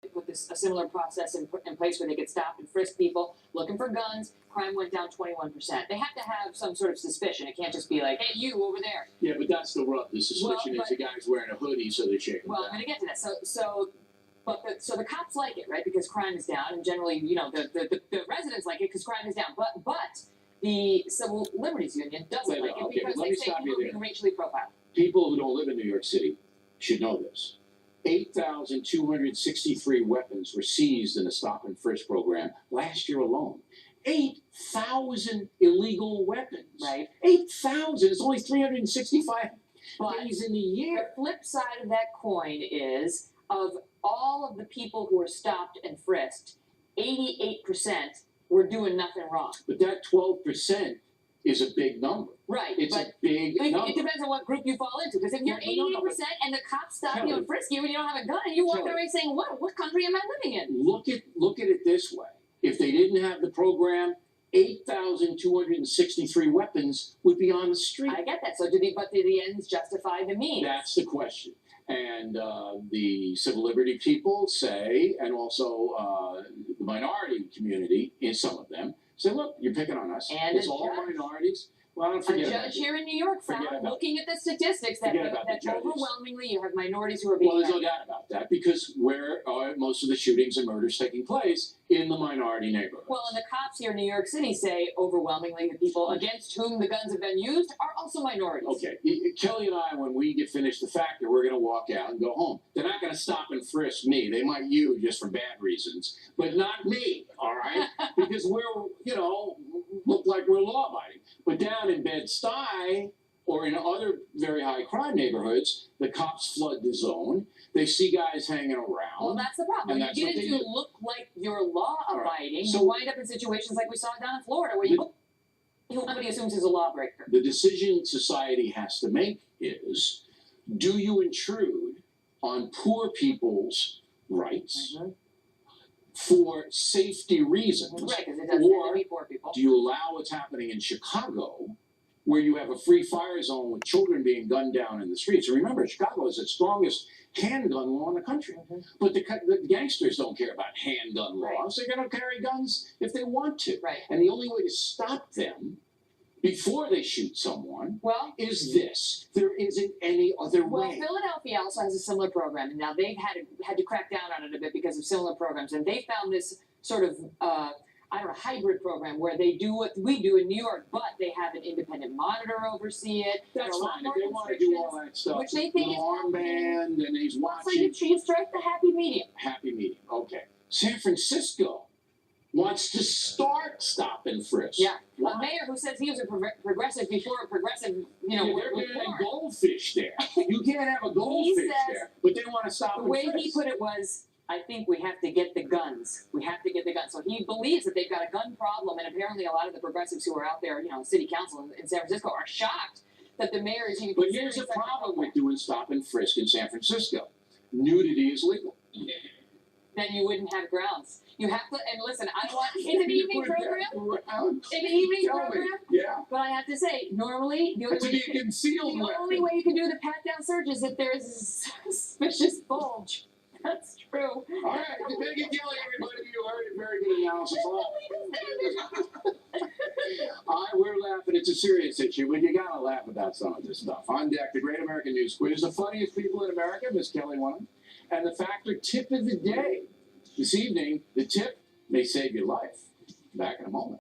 put a similar process in place where they could stop and frisk people looking for guns. Crime went down 21%. They have to have some sort of suspicion. It can't just be like, hey, you over there. Yeah, but that's the rub. The suspicion is the guy's wearing a hoodie, so they shake him down. Well, I'm going to get to that. So the cops like it, right? Because crime is down, and generally, you know, the residents like it because crime is down. But the Civil Liberties Union doesn't like it because they say people are being racially profiled. People who don't live in New York City should know this. 8,263 weapons were seized in the stop and frisk program last year alone. 8,000 illegal weapons. Right. 8,000. It's only 365 days in the year. The flip side of that coin is, of all of the people who were stopped and frisked, 88% were doing nothing wrong. But that 12% is a big number. Right. It's a big number. It depends on what group you fall into. Because if you're 88% and the cops stop you and frisk you and you don't have a gun and you walk away saying, what country am I living in? Look at it this way. If they didn't have the program, 8,263 weapons would be on the street. I get that. So did the ends justify the means? That's the question. And the civil liberty people say, and also the minority community, in some of them, say, look, you're picking on us. And it's all minorities. Well, I don't forget a judge here in New York found, looking at the statistics, that overwhelmingly you have minorities who are being. Well, there's no doubt about that, because where are most of the shootings and murders taking place? In the minority neighborhoods. Well, and the cops here in New York City say overwhelmingly the people against whom the guns have been used are also minorities. Okay, Kelly and I, when we get finished the factor, we're going to walk out and go home. They're not going to stop and frisk me. They might you just for bad reasons, but not me, all right? Because we're, you know, look like we're law-abiding. But down in Bed-Stuy or in other very high crime neighborhoods, the cops flood the zone. They see guys hanging around. Well, that's the problem. When you get into look like you're law-abiding, you wind up in situations like we saw down in Florida where somebody assumes he's a lawbreaker. The decision society has to make is, do you intrude on poor people's rights for safety reasons? Right, because it doesn't have to be poor people. Do you allow what's happening in Chicago, where you have a free fire zone with children being gunned down in the streets? And remember, Chicago is the strongest handgun law in the country. But the gangsters don't care about handgun laws. They're going to carry guns if they want to. Right. And the only way to stop them before they shoot someone is this. There isn't any other way. Well, Philadelphia also has a similar program. And now they've had to crack down on it a bit because of similar programs. And they found this sort of hybrid program where they do what we do in New York, but they have an independent monitor oversee it. That's fine. If they want to do all that stuff, which they think is armband, and he's watching. So you strike the happy medium. Happy medium. Okay. San Francisco wants to start stop and frisk. Yeah. A mayor who says he was a progressive before a progressive, you know, they're banning goldfish there. You can't have a goldfish there, but they want to stop and frisk. The way he put it was, I think we have to get the guns. We have to get the guns. So he believes that they've got a gun problem, and apparently a lot of the progressives who are out there, you know, city council in San Francisco, are shocked that the mayor is even. But here's the problem with doing stop and frisk in San Francisco: nudity is legal. Then you wouldn't have grounds. You have to, and listen, I want in an evening program. In an evening program. Yeah. But I have to say, normally the only way you can do the pat-down search is if there is a suspicious bulge. That's true. All right, Megyn Kelly, everybody, you heard it. Very good analysis. We're laughing. It's a serious issue, but you gotta laugh about some of this stuff. On deck, the Great American News Quiz, the funniest people in America, Miss Kelly won them. And the factor tip of the day. This evening, the tip may save your life. Back in a moment.